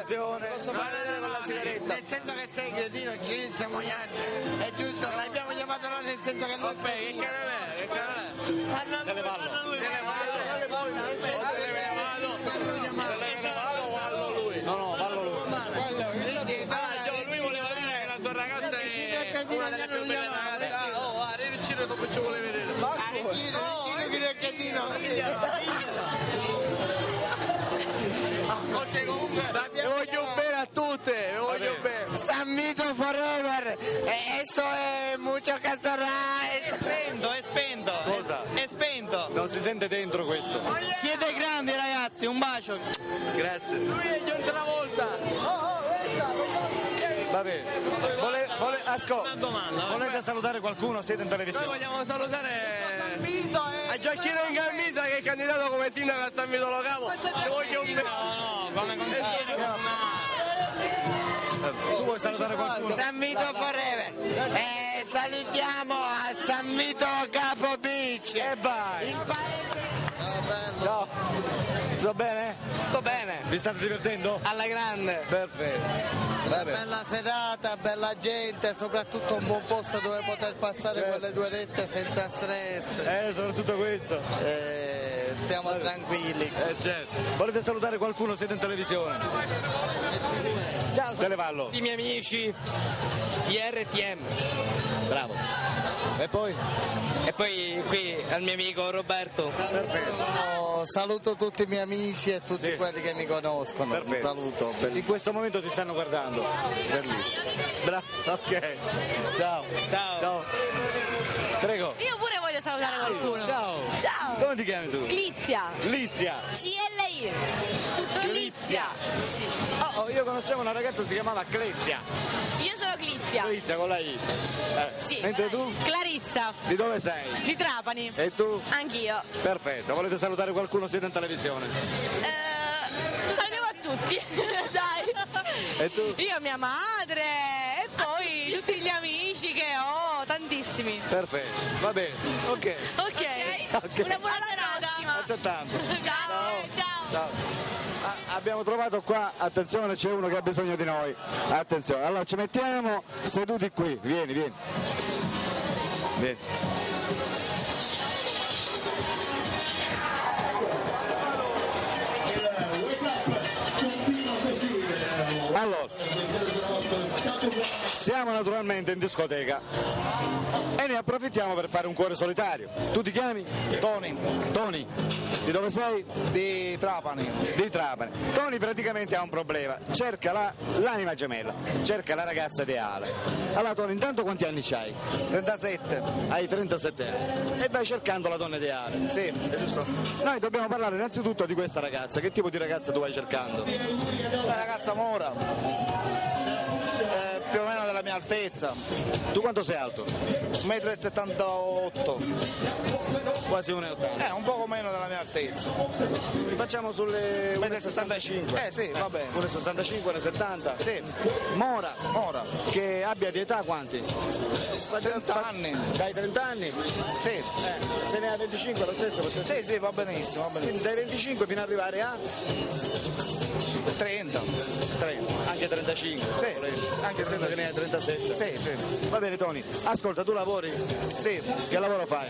televisione. Posso fare con la sigaretta? Nel senso che sei cretino, ci siamo ignati. È giusto, l'abbiamo chiamato noi nel senso che non Che canale è? No, vallo lui. Lui voleva dire che la sua ragazza è una delle più belle ragazze. Oh, Ricino come ci vuole vedere? Ricino Cretino. Ok, comunque vi voglio bene a tutte, vi voglio bene. San Vito forever. Esto è mucho casorà. È spento. Cosa? È spento. Non si sente dentro questo. Siete grandi ragazzi, un bacio. Grazie. Lui è John Travolta. Va bene. Volete salutare qualcuno? Siete in Noi televisione? vogliamo salutare a Giacchino in Calmisa che è candidato come sindaco a San Vito Lo Capo. Ti voglio bene. No, come consiglio. Tu vuoi salutare qualcuno? San Vito forever. Salutiamo a San Vito Capo Beach. E vai. Il paese. Ciao. Tutto bene? Tutto bene. Vi state divertendo? Alla grande. Perfetto. Va bene. Bella serata, bella gente, soprattutto un buon posto dove poter passare quelle 2 orette senza stress. Soprattutto questo. Stiamo tranquilli. Certo. Volete salutare qualcuno? Siete in televisione? Ciao, Televallo. i miei amici di RTM. Bravo. E poi? E poi qui al mio amico Roberto. Saluto tutti i miei amici e tutti quelli che mi conoscono. Perfetto. Un saluto. In questo momento ti stanno guardando. Bellissimo. Bravo. Ok. Ciao. Ciao. Prego. Io pure voglio salutare qualcuno. Ciao. Ciao. Come ti chiami tu? Clizia. Lizia. CLI. Clizia. Sì. Oh, io conoscevo una ragazza che si chiamava Clezia. Io sono Clizia. Clizia con la I. Sì. Mentre tu? Clarissa. Di dove sei? Di Trapani. E tu? Anch'io. Perfetto. Volete salutare qualcuno? Siete in televisione. Salutiamo a tutti. Dai. E tu? Io, mia madre e poi tutti gli amici che ho, tantissimi. Perfetto. Va bene. Ok. Ok. Una buona serata. Altrettanto. Ciao. Abbiamo trovato qua, attenzione, c'è uno che ha bisogno di noi. Attenzione, allora ci mettiamo seduti qui. Vieni. Allora, siamo naturalmente in discoteca e ne approfittiamo per fare un cuore solitario. Tu ti chiami? Tony. Di dove sei? Di Trapani. Di Trapani. Tony praticamente ha un problema, cerca l'anima gemella, cerca la ragazza ideale. Allora Tony, intanto quanti anni c'hai? 37. Hai 37 anni e vai cercando la donna ideale. Sì, è giusto. Noi dobbiamo parlare innanzitutto di questa ragazza. Che tipo di ragazza tu vai cercando? Una ragazza mora. Più o meno della mia altezza. Tu quanto sei alto? 1,78 m. Quasi 1,80. Un poco meno della mia altezza. Facciamo sulle 1,65. Sì, va bene. 1,65, 1,70. Sì. Mora. Mora. Che abbia di età quanti? 30 anni. Dai 30 anni? Sì. Se ne ha 25 lo stesso? Sì, va benissimo. Quindi dai 25 fino ad arrivare a 30. anche 35. Sì. Anche se che ne hai 37. Sì. Va bene Tony, ascolta, tu lavori? Sì. Che lavoro fai?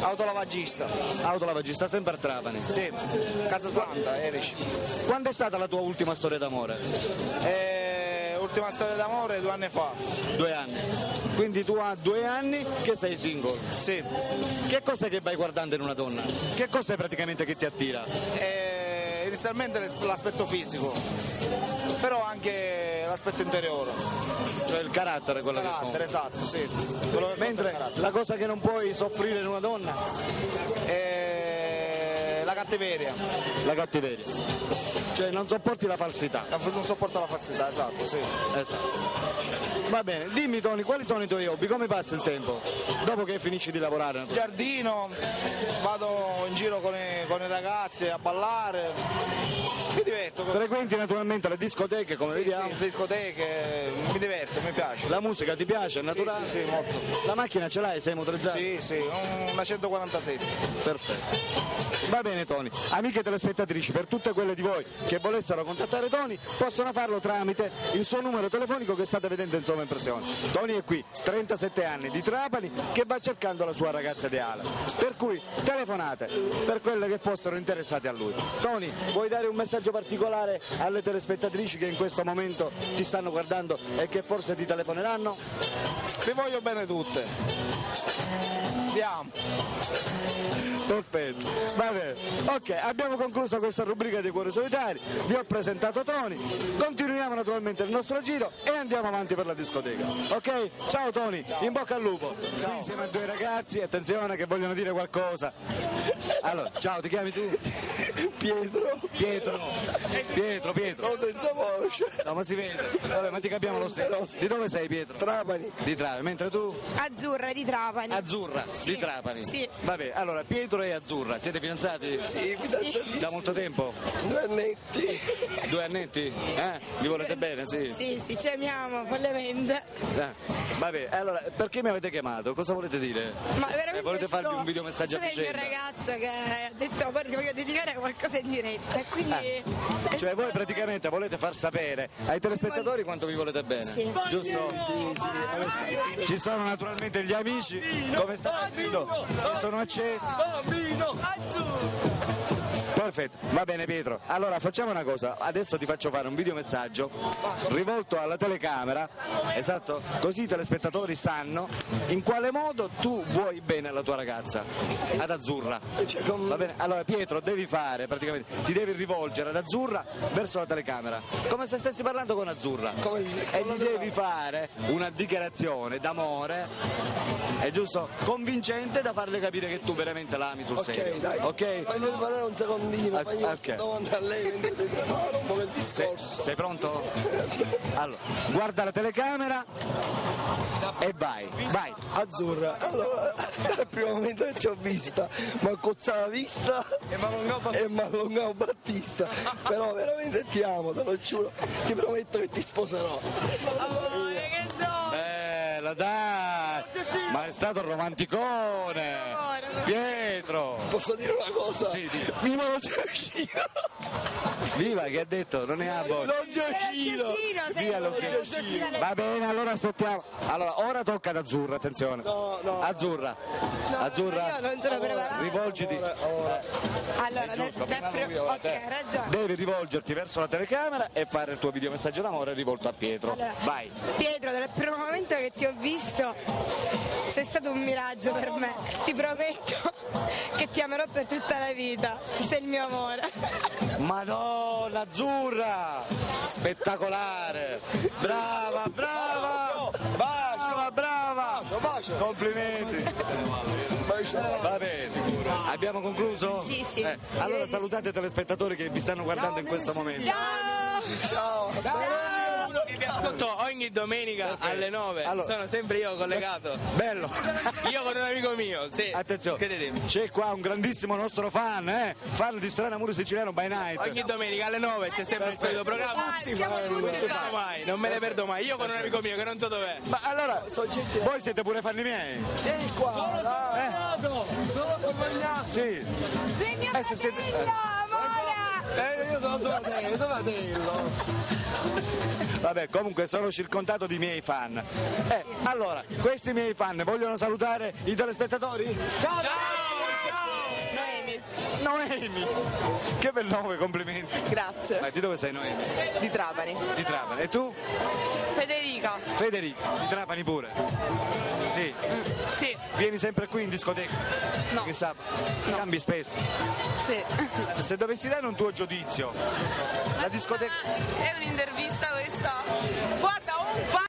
Autolavagista. Autolavagista, sempre a Trapani. Sì. Casa Santa, Erici. Quando è stata la tua ultima storia d'amore? Ultima storia d'amore 2 anni fa. 2 anni. Quindi tu hai 2 anni che sei single. Sì. Che cos'è che vai guardando in una donna? Che cos'è praticamente che ti attira? Inizialmente l'aspetto fisico, però anche l'aspetto interiore. Cioè il carattere, quello Carattere, che esatto, sì. Mentre la cosa che non puoi soffrire in una donna è la cattiveria. La cattiveria. Cioè non sopporti la falsità. Non sopporto la falsità, esatto, sì. Esatto. Va bene, dimmi Tony, quali sono i tuoi hobby? Come passi il tempo? Dopo che finisci di lavorare? Giardino, vado in giro con i ragazzi a ballare, mi diverto. Frequenti naturalmente le discoteche, come vediamo. Sì, discoteche, mi diverto, mi piace. La musica ti piace? È naturale? Sì, molto. La macchina ce l'hai? Sei motorizzato? Sì, una 147. Perfetto. Va bene Tony, amiche telespettatrici, per tutte quelle di voi che volessero contattare Tony possono farlo tramite il suo numero telefonico che state vedendo in sovraimpressione. Tony è qui, 37 anni, di Trapani, che va cercando la sua ragazza ideale, per cui telefonate per quelle che fossero interessate a lui. Tony, vuoi dare un messaggio particolare alle telespettatrici che in questo momento ti stanno guardando e che forse ti telefoneranno? Vi voglio bene tutte. Andiamo. Perfetto, va bene. Ok, abbiamo concluso questa rubrica dei Cuori Solitari, vi ho presentato Tony, continuiamo naturalmente il nostro giro e andiamo avanti per la discoteca. Ok? Ciao Tony, in bocca al lupo. Qui insieme a due ragazzi, attenzione che vogliono dire qualcosa. Allora, ciao, ti chiami tu? Pietro. Pietro. Sono senza voce. No, ma si vede. Vabbè, ma ti capiamo lo stesso. Di dove sei, Pietro? Trapani. Di Trapani, mentre tu? Azzurra di Trapani. Azzurra, Sì. di Trapani. Sì. Vabbè, allora, Pietro e Azzurra, siete fidanzati? Sì, fidanzatissimi. Da molto tempo? 2 annetti. 2 annetti? Vi volete bene, sì? Sì, ci amiamo follemente. Vabbè, allora, perché mi avete chiamato? Cosa volete dire? Ma veramente volete farvi un videomessaggio a sono il mio vicenda? ragazzo che ha detto guarda ti voglio dedicare qualcosa in diretta e quindi Cioè voi praticamente volete far sapere ai telespettatori quanto vi volete bene, Sì. giusto? Sì. Ci sono naturalmente gli amici, come sta? Che sono accesi. Perfetto, va bene Pietro. Allora facciamo una cosa, adesso ti faccio fare un videomessaggio rivolto alla telecamera, esatto, così i telespettatori sanno in quale modo tu vuoi bene alla tua ragazza, ad Azzurra. Va bene? Allora Pietro devi fare, praticamente, ti devi rivolgere ad Azzurra verso la telecamera, come se stessi parlando con Azzurra. E gli devi fare una dichiarazione d'amore, è giusto? Convincente da farle capire che tu veramente l'ami sul serio. Dai. Ok? Voglio parlare un secondino, Ok. davanti a lei mentre devi preparare un po' il discorso. Sei pronto? Allora, guarda la telecamera e vai. Azzurra, allora, dal primo momento che ti ho vista, mi ha cozzata la vista e mi ha allungato Battista. Però veramente ti amo, te lo giuro, ti prometto che ti sposerò. amore che do Bella, dai! Ma è stato romanticone! Pietro! Posso dire una cosa? Sì, di- Viva lo zio Cino! Viva, che ha detto? Non ne ha voglia. Lo zio Cino! Via lo che- Va bene, allora aspettiamo. Allora, ora tocca ad Azzurra, attenzione. No. Azzurra. io non sono preparata. Rivolgiti. Allora giusto, prima lui, ok, te. hai ragione. Devi rivolgerti verso la telecamera e fare il tuo videomessaggio d'amore rivolto a Pietro. Allora. Vai. Pietro, dal primo momento che ti ho visto sei stato un miraggio per me. Ti prometto che ti amerò per tutta la vita. Sei il mio amore. Madonna Azzurra! Spettacolare! Brava! Bacio! Complimenti! Va bene. Abbiamo concluso? Sì. Allora Direi di salutate i telespettatori che vi stanno guardando in questo momento. Ciao! Ciao! Che vi ascolto ogni domenica alle 9. Allora. Sono sempre io collegato. Bello! Io con un amico mio, sì. Attenzione, Credetemi. c'è qua un grandissimo nostro fan di Strano Amore Siciliano by Night. Ogni domenica alle 9 c'è sempre il solito programma. Non me ne perdo mai, non me ne perdo mai. Io con un amico mio che non so dov'è. Ma allora, voi siete pure fan miei? Vieni qua! Sì. Sei mio Se siete- fratello, amore! Io sono tuo fratello! Vabbè, comunque sono circondato di miei fan. Allora, questi miei fan vogliono salutare i telespettatori? Noemi! Che bel nome, complimenti. Grazie. Di dove sei Noemi? Di Trapani. Di Trapani. E tu? Federica. Federico, di Trapani pure. Sì. Sì. Vieni sempre qui in discoteca? No. Che sa? Cambi spesso. Sì. Se dovessi dare un tuo giudizio, la discoteca. È un'intervista questa?